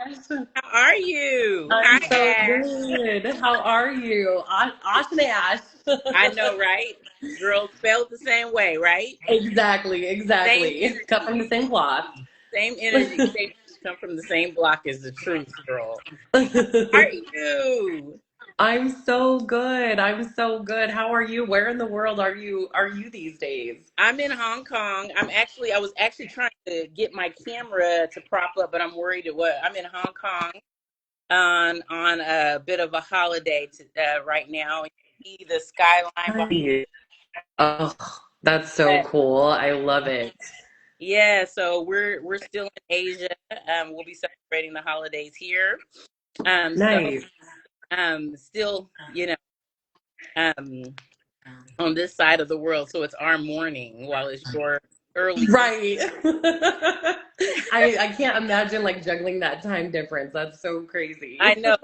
How are you? I'm Hi, so Ash. good. How are you? Ashley Ash. I know, right? Girls spelled the same way, right? Exactly, Same exactly. Cut from the energy. same cloth. Same energy. Same come from the same block as the truth, girl. How are you? I'm so good. I'm so good. How are you? Where in the world are you these days? I'm in Hong Kong. I was actually trying to get my camera to prop up, but I'm worried it was. I'm in Hong Kong on a bit of a holiday right now. You see the skyline behind. Hi. Oh, that's so cool. I love it. Yeah, so we're still in Asia. We'll be celebrating the holidays here. So Nice. still, um, on this side of the world. So it's our morning while it's your early evening. Right. I can't imagine like juggling that time difference. That's so I crazy. know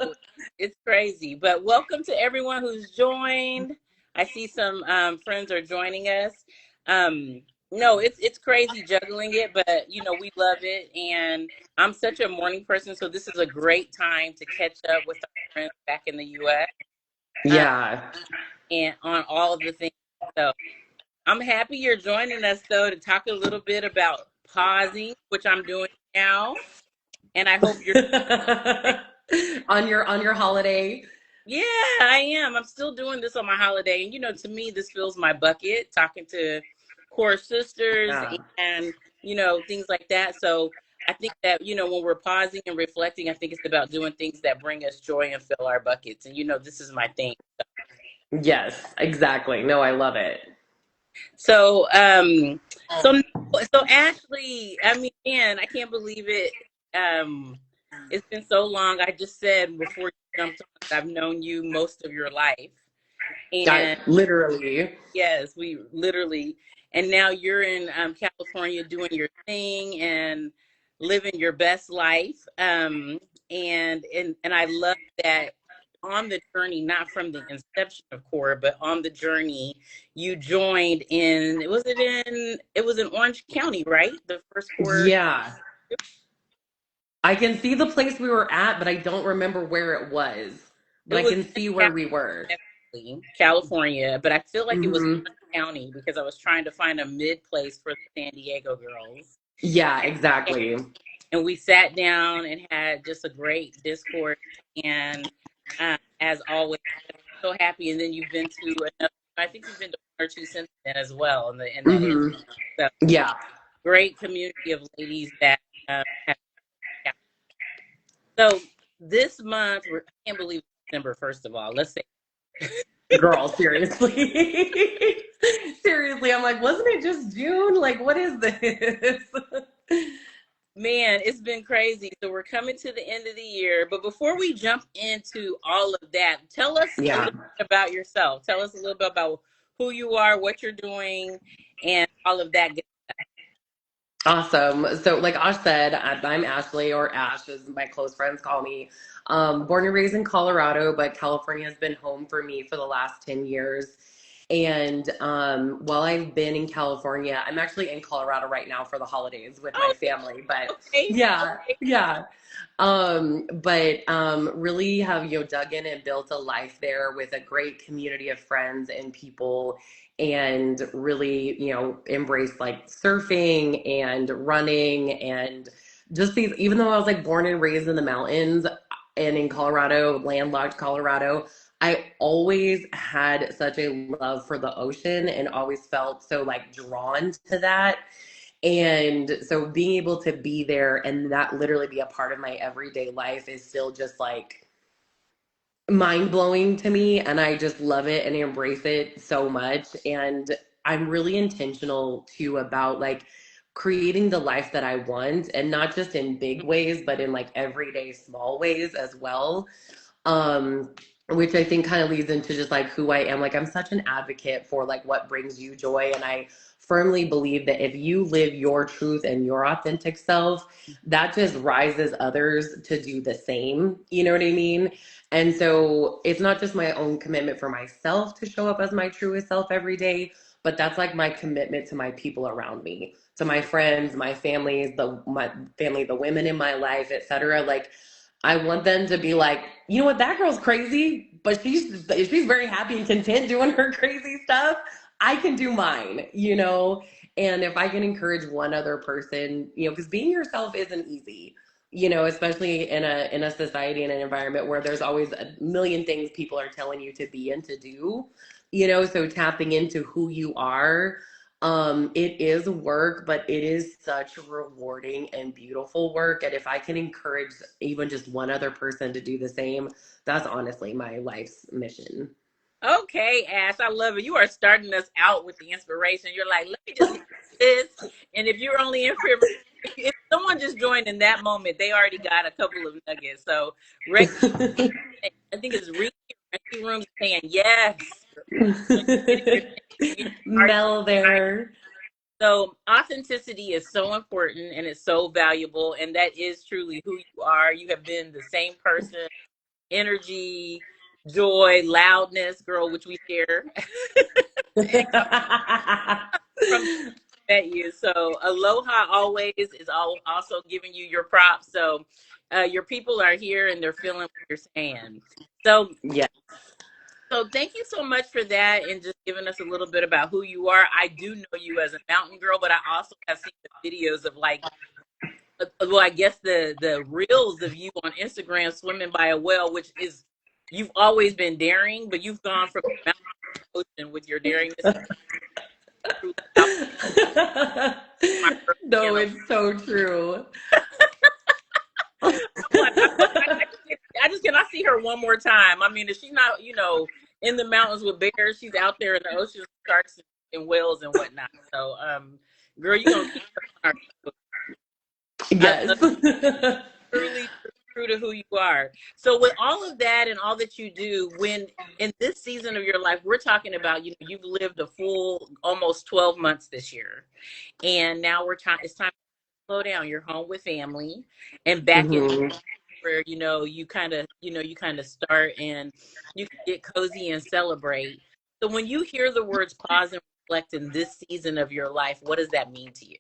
it's crazy, but welcome to everyone who's joined. I see some friends are joining us. No, it's crazy juggling it, but we love it, and I'm such a morning person, so this is a great time to catch up with our friends back in the U.S. Yeah. And on all of the things. So I'm happy you're joining us though to talk a little bit about pausing, which I'm doing now, and I hope you're. On your holiday. Yeah, I am. I'm still doing this on my holiday. And, to me, this fills my bucket, talking to core sisters Yeah. and, things like that. So I think that, when we're pausing and reflecting, I think it's about doing things that bring us joy and fill our buckets. And, this is my thing. Yes, exactly. No, I love it. So, so, so Ashley, I mean, man, I can't believe it. Um, it's been so long. I just said before you jumped on, that I've known you most of your life. I And literally. yes, we literally, and now you're in California doing your thing and living your best life. And I love that on the journey, not from the inception of Core, but on the journey, you joined in. It was in Orange County, right? The first Core. Yeah. I can see the place we were at, but I don't remember where it was. But It I was can in see where we were. California, but I feel like it was Hmm. Orange County because I was trying to find a mid place for the San Diego girls. Yeah, exactly. And we sat down and had just a great discourse. And as always, so happy. And then you've been to another. I think you've been to one or two since then as well in that area. Hmm. So Yeah. great community of ladies that have. Yeah. So this month, I can't believe it's December. First of all, let's say. Girl, seriously. Seriously, I'm like, wasn't it just June? Like, what is this? Man, it's been crazy. So we're coming to the end of the year. But before we jump into all of that, tell us a Yeah. little bit about yourself. Tell us a little bit about who you are, what you're doing, and all of that. Awesome. So, like Ash said, I'm Ashley, or Ash, as my close friends call me. Born and raised in Colorado, but California has been home for me for the last 10 years. And while I've been in California, I'm actually in Colorado right now for the holidays with my Oh, family. But okay. yeah, Okay. yeah. But really have dug in and built a life there with a great community of friends and people, and really embrace like surfing and running, and just these, even though I was like born and raised in the mountains and in Colorado, landlocked Colorado, I always had such a love for the ocean and always felt so like drawn to that. And so being able to be there and that literally be a part of my everyday life is still just like mind blowing to me. And I just love it and embrace it so much. And I'm really intentional too about like creating the life that I want, and not just in big ways, but in like everyday small ways as well. um which I think kind of leads into just like who I am. Like, I'm such an advocate for like what brings you joy, and I firmly believe that if you live your truth and your authentic self, that just rises others to do the same. You know what I mean? And so it's not just my own commitment for myself to show up as my truest self every day, but that's like my commitment to my people around me, to my friends, my families, my family, the women in my life, etc. Like I want them to be like, you know what, that girl's crazy, but she's very happy and content doing her crazy stuff. I can do mine, you know? And if I can encourage one other person, you know, because being yourself isn't easy, you know, especially in a society and an environment where there's always a million things people are telling you to be and to do, you know, so tapping into who you are, it is work, but it is such rewarding and beautiful work. And if I can encourage even just one other person to do the same, that's honestly my life's mission. Okay, Ash, I love it. You are starting us out with the inspiration. You're like, let me just leave this. And if you're only in for, if someone just joined in that moment, they already got a couple of nuggets. So, Rexy, I think it's really Rexy Room saying yes. So you're getting Mel there. so authenticity is so important and it's so valuable, and that is truly who you are. You have been the same person, energy, joy, loudness, girl, which we share from met you. So aloha always is also giving you your props. So your people are here and they're feeling what you're saying. So Yeah. so thank you so much for that and just giving us a little bit about who you are. I do know you as a mountain girl, but I also have seen the videos of like well, I guess the reels of you on Instagram swimming by a well, which is you've always been daring, but you've gone from the mountain to the ocean with your daringness. Truly out my No, girl. it's so true. I'm like, I just cannot see her one more time. I mean, if she's not, in the mountains with bears, she's out there in the ocean with sharks and whales and whatnot. So, girl, you're gonna keep her on our. I Yes. love truly true to who you are. So, with all of that and all that you do, when in this season of your life, we're talking about, you've lived a full almost 12 months this year, and now we're trying. It's time to slow down. You're home with family and back in Hmm. where you kind of start and you can get cozy and celebrate. So when you hear the words pause and reflect in this season of your life, what does that mean to you?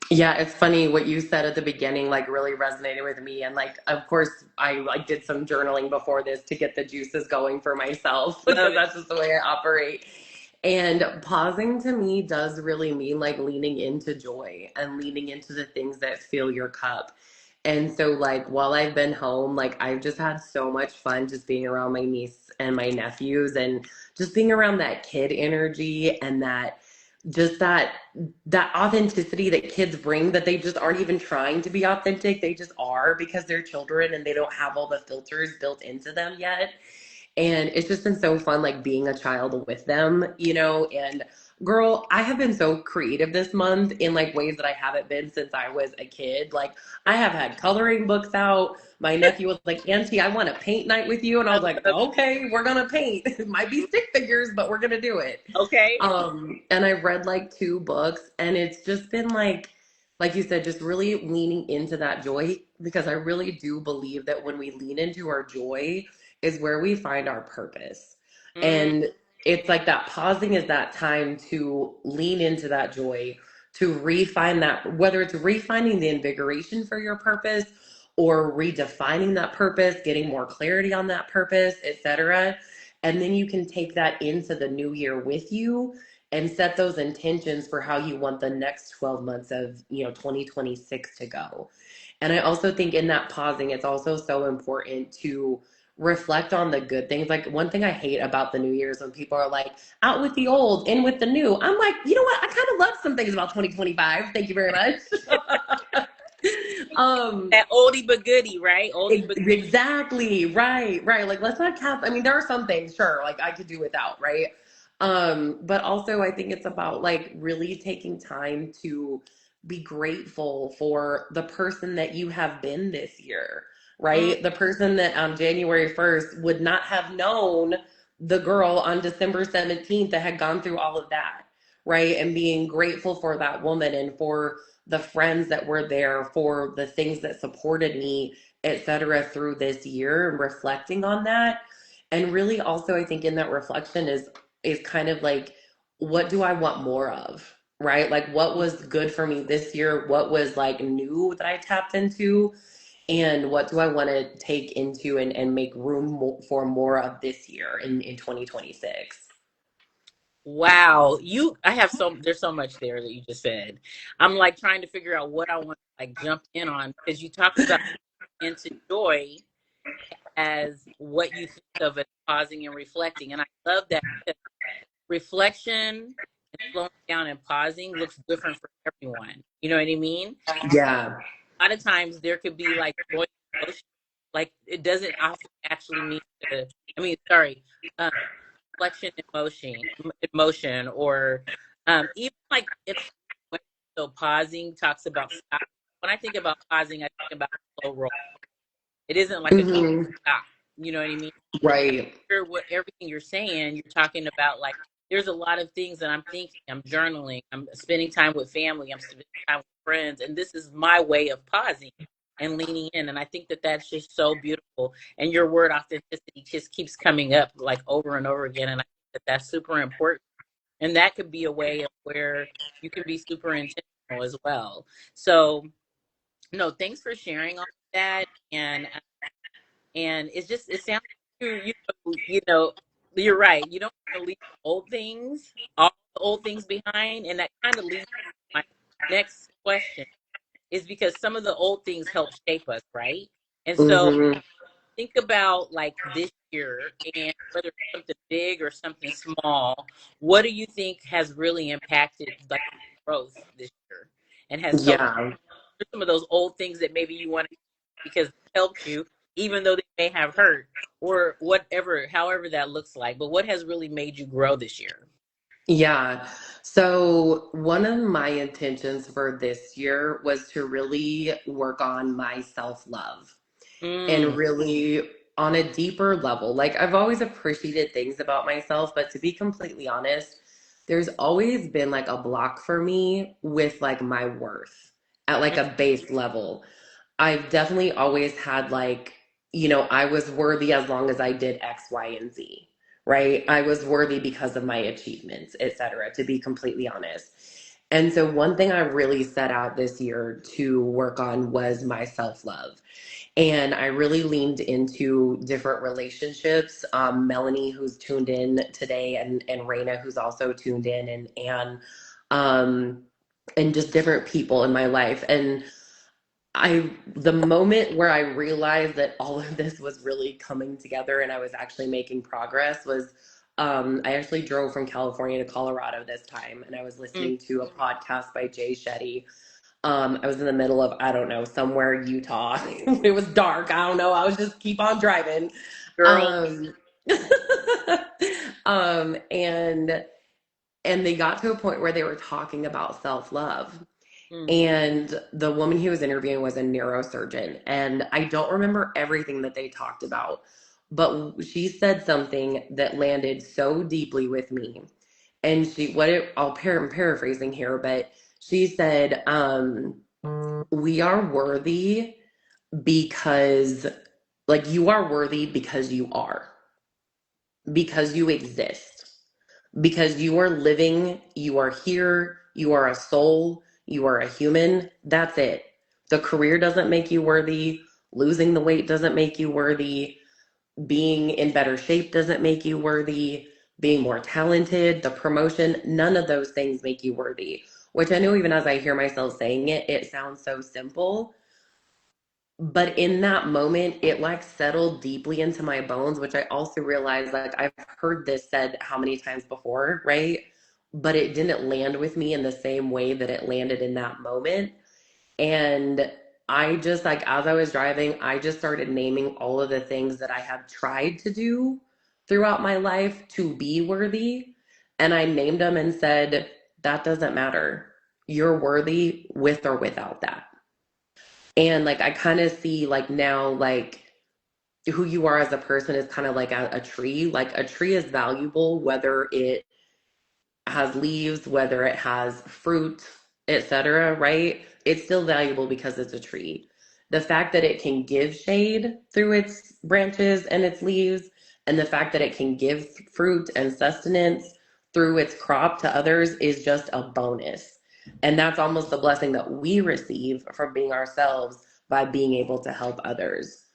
Yeah, it's funny what you said at the beginning, like really resonated with me. And like, of course, I like did some journaling before this to get the juices going for myself Love because it. that's just the way I operate. And pausing to me does really mean like leaning into joy and leaning into the things that fill your cup. And so, like, while I've been home, like, I've just had so much fun just being around my niece and my nephews and just being around that kid energy and just that authenticity that kids bring, that they just aren't even trying to be authentic. They just are because they're children and they don't have all the filters built into them yet. And it's just been so fun, like being a child with them, you know. And girl, I have been so creative this month in like ways that I haven't been since I was a kid. Like, I have had coloring books out. My nephew was like, Auntie, I want a paint night with you. And I I was like, love okay, we're gonna paint. It might be stick figures, but we're gonna do it. Okay. And I've read like two books, and it's just been like you said, just really leaning into that joy, because I really do believe that when we lean into our joy is where we find our purpose. Mm, And it's like that pausing is that time to lean into that joy, to refine that, whether it's refining the invigoration for your purpose or redefining that purpose, getting more clarity on that purpose, etc. And then you can take that into the new year with you and set those intentions for how you want the next 12 months of 2026 to go. And I also think in that pausing, it's also so important to reflect on the good things. Like, one thing I hate about the new year is when people are like, out with the old, in with the new. I'm like, you know what, I kind of love some things about 2025, thank you very much. um that oldie but goodie, right? Oldie but Exactly. Right. Like, let's not cap. I mean, there are some things, sure, like I could do without, right? But also I think it's about like really taking time to be grateful for the person that you have been this year, mm, right? The person that on January 1st would not have known the girl on December 17th that had gone through all of that, right? And being grateful for that woman and for the friends that were there, for the things that supported me, etc., through this year, and reflecting on that. And really also I think in that reflection is kind of like, what do I want more of? right? Like what was good for me this year? What was like new that I tapped into? And what do I want to take into and make room for more of this year in 2026? Wow, I have there's so much there that you just said. I'm like trying to figure out what I want to like jump in on because you talked about into joy as what you think of as pausing and reflecting. And I love that because reflection and slowing down and pausing looks different for everyone. You know what I mean? Yeah. A lot of times there could be like joy and emotion. Like it doesn't often actually mean to, I mean, sorry, um, reflection emotion, or even like it's so pausing talks about stop. When I think about pausing, I think about slow roll. It isn't like a complete Hmm. stop. You know what I mean? Right. Hear what everything you're saying, you're talking about like there's a lot of things that I'm thinking, I'm journaling, I'm spending time with family, I'm spending time with friends, and this is my way of pausing and leaning in. And I think that that's just so beautiful. And your word authenticity just keeps coming up like over and over again. And I think that that's super important. And that could be a way of where you can be super intentional as well. So, no, thanks for sharing all that. And it's just it sounds like you know you're right. You don't want to leave all the old things behind, and that kind of leads to my next question is because some of the old things help shape us, right? And so Hmm. think about like this year and whether it's something big or something small, what do you think has really impacted like growth this year and has helped Yeah. some of those old things that maybe you want to because it helped you, even though they may have hurt or whatever, however that looks like. But what has really made you grow this year? Yeah. So, one of my intentions for this year was to really work on my self love and Mm, really on a deeper level. Like, I've always appreciated things about myself, but to be completely honest, there's always been like a block for me with like my worth at like a base level. I've definitely always had like, I was worthy as long as I did X, Y, and Z, right? I was worthy because of my achievements, etc., to be completely honest. And so one thing I really set out this year to work on was my self-love. And I really leaned into different relationships. Melanie, who's tuned in today, and Raina, who's also tuned in, and Anne, um, and just different people in my life. And the moment where I realized that all of this was really coming together and I was actually making progress was I actually drove from California to Colorado this time, and I was mm, listening to a podcast by Jay Shetty. I was in the middle of, I don't know, somewhere Utah. It was dark. I don't know. I was just keep on driving. girl. Um, and they got to a point where they were talking about self-love, Mm, and the woman he was interviewing was a neurosurgeon. And I don't remember everything that they talked about, but she said something that landed so deeply with me. And I'm paraphrasing here, but she said, we are worthy because, like, you are worthy because you exist, because you are living, you are here, you are a soul, you are a human. That's it. The career doesn't make you worthy. Losing the weight doesn't make you worthy. Being in better shape doesn't make you worthy. Being more talented, the promotion, none of those things make you worthy. Which I know, even as I hear myself saying it, it sounds so simple, but in that moment it like settled deeply into my bones, which I also realized, like, I've heard this said how many times before, right? But it didn't land with me in the same way that it landed in that moment. And I just, like, as I was driving, I just started naming all of the things that I have tried to do throughout my life to be worthy, and I named them and said, that doesn't matter, you're worthy with or without that. And like I kind of see, like, now, like, who you are as a person is kind of like a tree. Like, a tree is valuable whether it has leaves, whether it has fruit, etc., right? It's still valuable because it's a tree. The fact that it can give shade through its branches and its leaves, and the fact that it can give fruit and sustenance through its crop to others is just a bonus. And that's almost the blessing that we receive from being ourselves by being able to help others.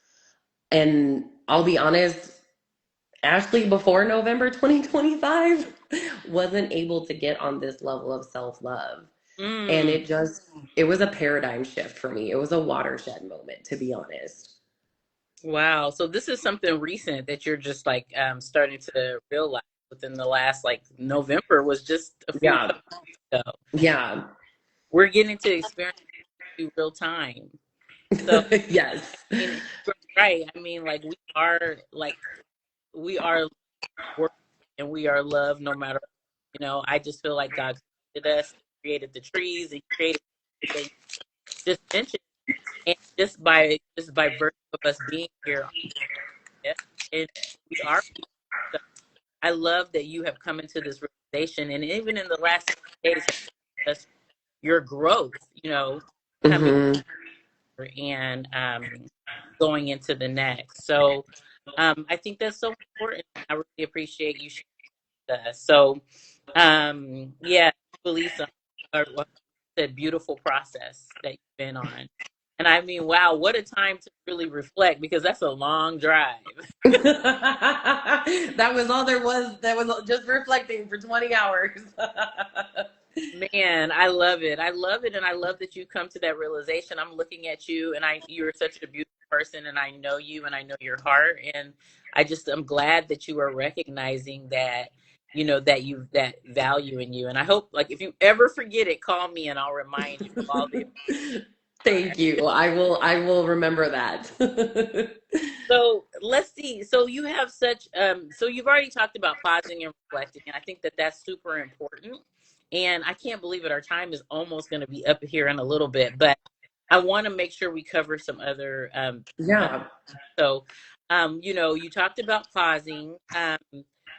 And I'll be honest, Ashley, before November 2025, wasn't able to get on this level of self love. And Mm. it was a paradigm shift for me. It was a watershed moment, to be honest. Wow. So this is something recent that you're just like starting to realize within the last like November was just a few Yeah. couple months ago. Yeah. We're getting to experience it real time. So Yes. I mean, you're right. I mean, we are worth and we are loved no matter, I just feel like God created us, created the trees, and created that you just mentioned. And just by virtue of us being here, yeah, and we are people. So I love that you have come into this realization, and even in the last 6 days, have just your growth, coming Hmm. and going into the next. So I think that's so important. I really appreciate you sharing with us. So yeah, Lisa, said beautiful process that you've been on. And I mean, wow, what a time to really reflect because that's a long drive. That was all there was. That was just reflecting for 20 hours. Man, I love it. I love it. And I love that you come to that realization. I'm looking at you and you're such a beautiful person and I know you and I know your heart. And I'm glad that you are recognizing that, that value in you. And I hope like if you ever forget it, call me and I'll remind you of all the Thank you. I will remember that. So let's see. So you have so you've already talked about pausing and reflecting, and I think that that's super important. And I can't believe it. Our time is almost going to be up here in a little bit, but I want to make sure we cover some other. Uh, Yeah. so, you talked about pausing, and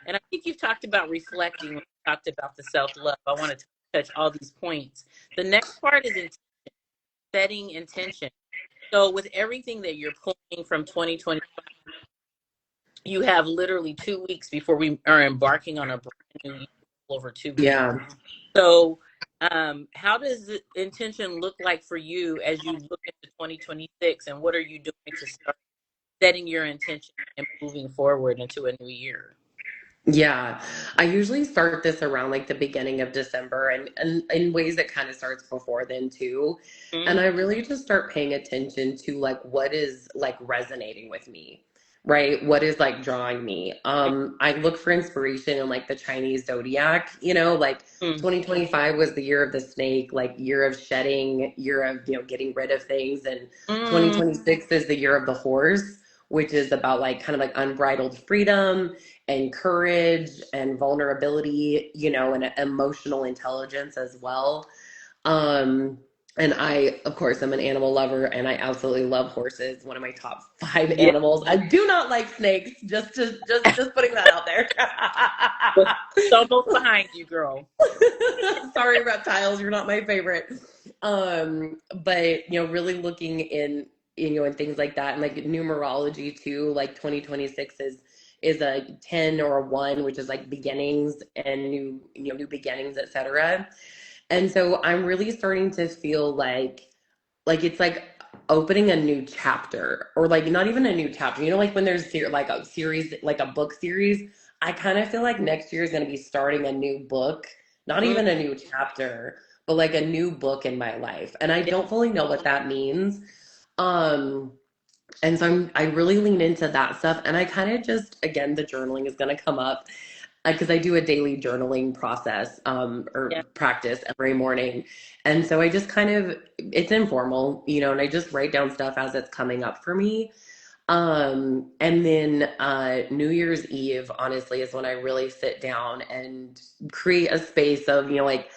I think you've talked about reflecting when you talked about the self love. I want to touch all these points. The next part is setting intention. So with everything that you're pulling from 2020, you have literally 2 weeks before we are embarking on a brand new year, over 2 weeks. Yeah. So, how does the intention look like for you as you look into 2026, and what are you doing to start setting your intention and moving forward into a new year? Yeah, I usually start this around like the beginning of December and in ways that kind of starts before then too. And Mm-hmm. I really just start paying attention to like what is like resonating with me, right? What is like drawing me. I look for inspiration in like the Chinese zodiac, like 2025 was the year of the snake, like year of shedding, year of, getting rid of things. And Mm-hmm. 2026 is the year of the horse, which is about like kind of like unbridled freedom and courage and vulnerability, and emotional intelligence as well. Um, and I, of course, I'm an animal lover and I absolutely love horses. One of my top five Yeah, animals. I do not like snakes. Just putting that out there. it's almost behind you, girl. Sorry, reptiles, you're not my favorite. But really looking in things like that and like numerology too, like 2026 is a 10 or a 1, which is like beginnings and new beginnings, etc. And so I'm really starting to feel like it's like opening a new chapter, or like not even a new chapter, like when there's like a series, like a book series. I kind of feel like next year is going to be starting a new book, not Mm, even a new chapter, but like a new book in my life, and I yeah, don't fully know what that means. um and so I really lean into that stuff, and I kind of just, again, the journaling is going to come up because I do a daily journaling process, yeah, or practice every morning. And so I just kind of, it's informal, and I just write down stuff as it's coming up for me. And then New Year's Eve, honestly, is when I really sit down and create a space of, like,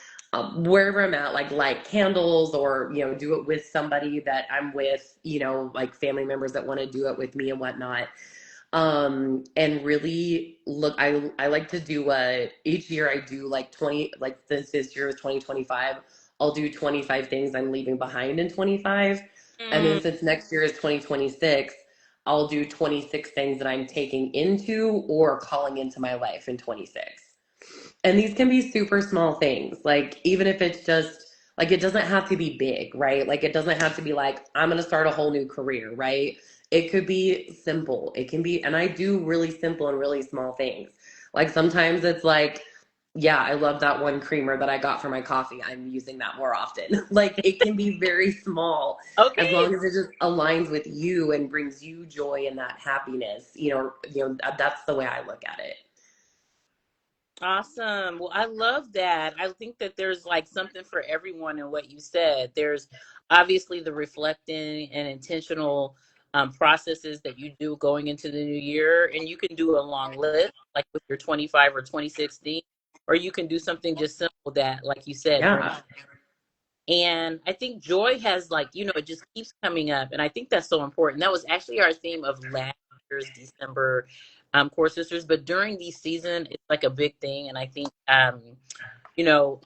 wherever I'm at, like light candles, or, do it with somebody that I'm with, like family members that want to do it with me and whatnot. And really look, I like to do each year I do like 20, like this year is 2025. I'll do 25 things I'm leaving behind in 25. And then mm, since next year is 2026, I'll do 26 things that I'm taking into or calling into my life in 26. And these can be super small things. Like, even if it's just like, it doesn't have to be big, right? Like, it doesn't have to be like, I'm going to start a whole new career, right? It could be simple. It can be, and I do really simple and really small things. Like, sometimes it's like, yeah, I love that one creamer that I got for my coffee. I'm using that more often. Like, it can be very small as Okay. long as it just aligns with you and brings you joy and that happiness. That's the way I look at it. Awesome. Well, I love that. I think that there's like something for everyone in what you said. There's obviously the reflecting and intentional processes that you do going into the new year, and you can do a long list, like with your 25 or 26 things, or you can do something just simple that, like you said, brings. Yeah. And I think joy has like, it just keeps coming up. And I think that's so important. That was actually our theme of last year's December Core Sisters. But during these season, it's like a big thing. And I think,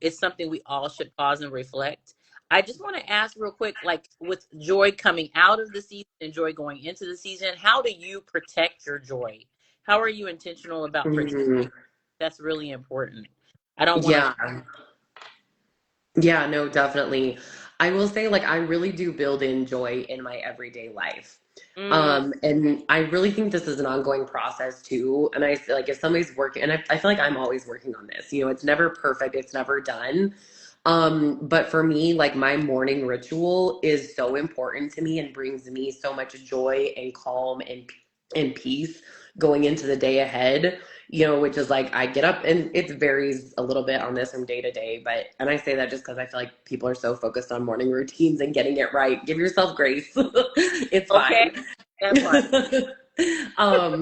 it's something we all should pause and reflect. I just want to ask real quick, like with joy coming out of the season and joy going into the season, how do you protect your joy? How are you intentional about protecting? Mhm. That's really important. I don't want to. Yeah. Yeah, no, definitely. I will say, like, I really do build in joy in my everyday life. Mm, And I really think this is an ongoing process too. And I feel like if somebody's working, and I feel like I'm always working on this, it's never perfect, it's never done. But for me, like, my morning ritual is so important to me and brings me so much joy and calm and peace going into the day ahead, which is like, I get up, and it varies a little bit on this from day to day, and I say that just because I feel like people are so focused on morning routines and getting it right. Give yourself grace. It's okay. fine. That part.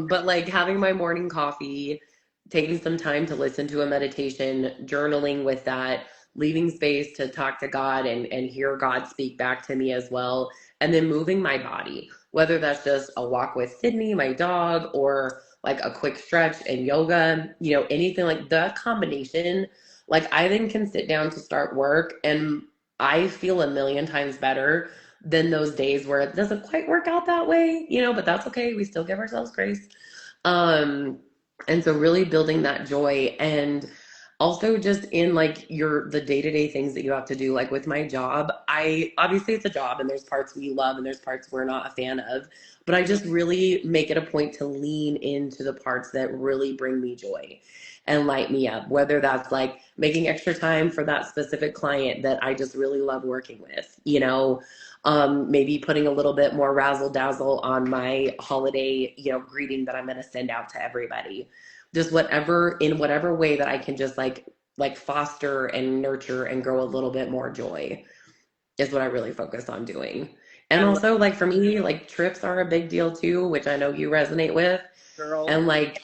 But like, having my morning coffee, taking some time to listen to a meditation, journaling with that, leaving space to talk to God and hear God speak back to me as well, and then moving my body, whether that's just a walk with Sydney, my dog, or like a quick stretch and yoga, anything like that combination. Like, I then can sit down to start work, and I feel a million times better than those days where it doesn't quite work out that way, but that's okay. We still give ourselves grace. Um, and so really building that joy, and also just in like the day-to-day things that you have to do. Like with my job, I obviously, it's a job, and there's parts we love and there's parts we're not a fan of, but I just really make it a point to lean into the parts that really bring me joy and light me up, whether that's like making extra time for that specific client that I just really love working with, maybe putting a little bit more razzle dazzle on my holiday, greeting that I'm going to send out to everybody. Just whatever, in whatever way that I can just like foster and nurture and grow a little bit more joy is what I really focus on doing. I And love also, like, for me, like, trips are a big deal too, which I know you resonate with. girl. And like,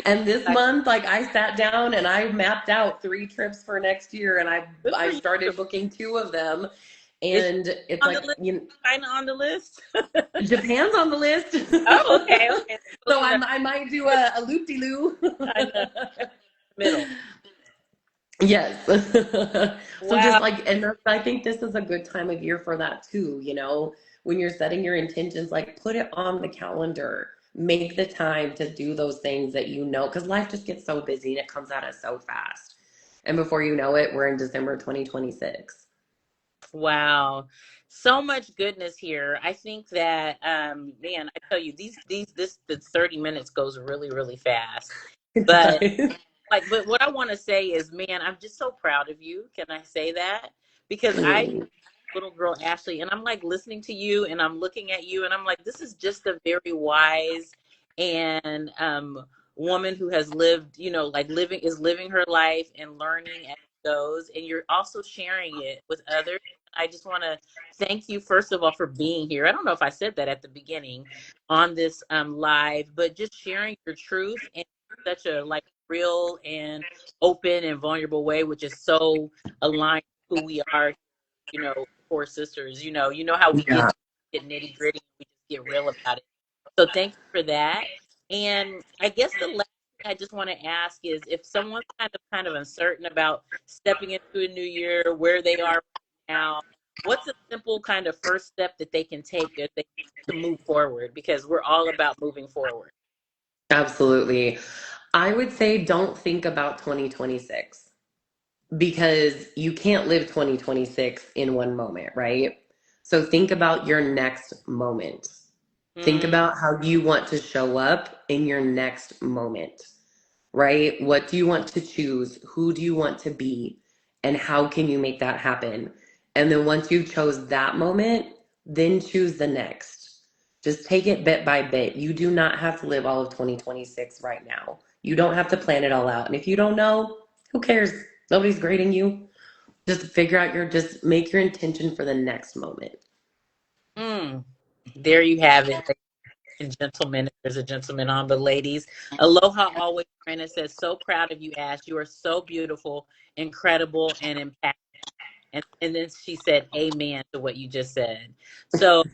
and this Like, month, like, I sat down and I mapped out 3 trips for next year, and I good for I you. started booking 2 of them. Is And it's on the like, list? China on the list? Japan's on the list. Oh, okay, okay. So Close enough. I might do a loop-de-loo. I know. Middle. Yes. So just Wow. like, and I think this is a good time of year for that too, when you're setting your intentions, like, put it on the calendar. Make the time to do those things that because life just gets so busy and it comes at us so fast. And before you know it, we're in December 2026. Wow. So much goodness here. I think that man, I tell you, the 30 minutes goes really, really fast. It But does. but what I want to say is, man, I'm just so proud of you. Can I say that? Because I Mm, little girl Ashley, and I'm like listening to you and I'm looking at you and I'm like, this is just a very wise and woman who has lived, like living her life and learning as it goes. And you're also sharing it with others. I just want to thank you, first of all, for being here. I don't know if I said that at the beginning on this live, but just sharing your truth in such a like real and open and vulnerable way, which is so aligned with who we are, Core Sisters. You know how we yeah. get nitty gritty, we just get real about it. So thank you for that. And I guess the last thing I just want to ask is, if someone's kind of uncertain about stepping into a new year, where they are now, what's a simple kind of first step that they can take if to move forward? Because we're all about moving forward. Absolutely. I would say don't think about 2026 because you can't live 2026 in one moment, right? So think about your next moment. Think Mm, about how you want to show up in your next moment, right? What do you want to choose? Who do you want to be? And how can you make that happen? And then once you've chose that moment, then choose the next. Just take it bit by bit. You do not have to live all of 2026 right now. You don't have to plan it all out. And if you don't know, who cares? Nobody's grading you. Just figure out just make your intention for the next moment. mm. There you have it, ladies and gentlemen. If there's a gentleman on, but ladies, aloha always. Raina says, so proud of you, Ash. You are so beautiful, incredible, and impactful. And then she said, "Amen" to what you just said. So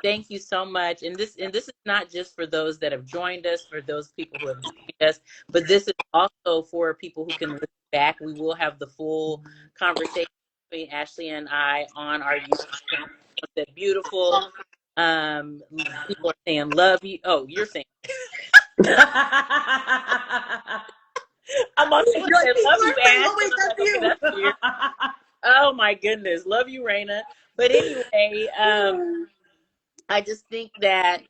thank you so much. And this is not just for those that have joined us, for those people who have joined us, but this is also for people who can listen back. We will have the full conversation between Ashley and I on our YouTube channel. Said beautiful. Um, People are saying love you. Oh, you're saying You're I'm also saying like, people love you, are saying, Ash, oh, and wait, I'm that's like, okay, you. that's weird. Oh my goodness, love you, Raina. But anyway, I just think that,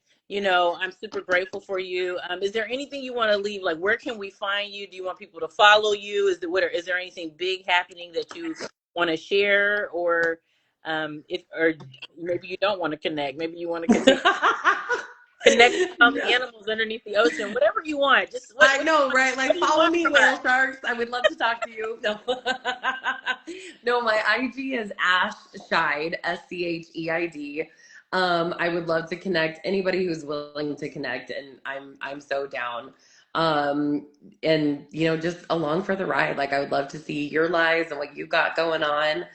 I'm super grateful for you. Is there anything you want to leave? Like, where can we find you? Do you want people to follow you? Is there anything big happening that you want to share, or if or maybe you don't want to connect? Maybe you want to continue connect with all the No. animals underneath the ocean. Whatever you want. Just I know, right? what Like, do you follow want me, from whale us? sharks. I would love to talk to you. No, no, my IG is Ash Schied, Scheid. I would love to connect anybody who's willing to connect, and I'm so down. Um, and just along for the ride. Like, I would love to see your lives and what you've got going on.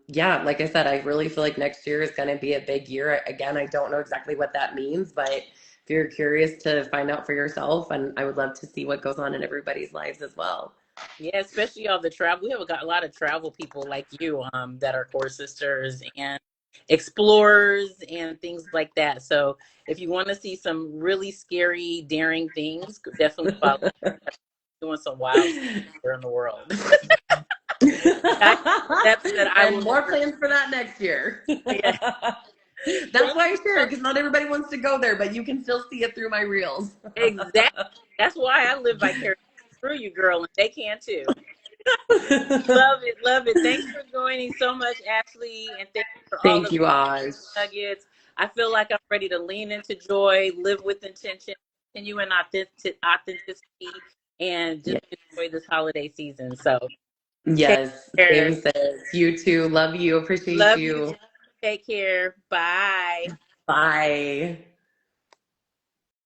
Yeah, like I said, I really feel like next year is going to be a big year. Again, I don't know exactly what that means, but if you're curious to find out for yourself, and I would love to see what goes on in everybody's lives as well. Yeah, especially all the travel. We have got a lot of travel people like you, that are core sisters and explorers and things like that. So if you want to see some really scary, daring things, definitely follow doing some wild stuff here in the world. I steps that I And will more never. plans for that next year. Yeah, That's thank why I you share so it, because not everybody wants to go there, but you can still see it through my reels. exactly. That's why I live vicariously through you, girl, and they can too. Love it, love it. Thanks for joining so much, Ashley, and thank you for all Thank of you, Aj. nuggets. I feel like I'm ready to lean into joy, live with intention, continue in authenticity, and just Yeah. enjoy this holiday season. So take Yes, care. same says. You too. Love you. Appreciate Love you. you. Take care. Bye. Bye.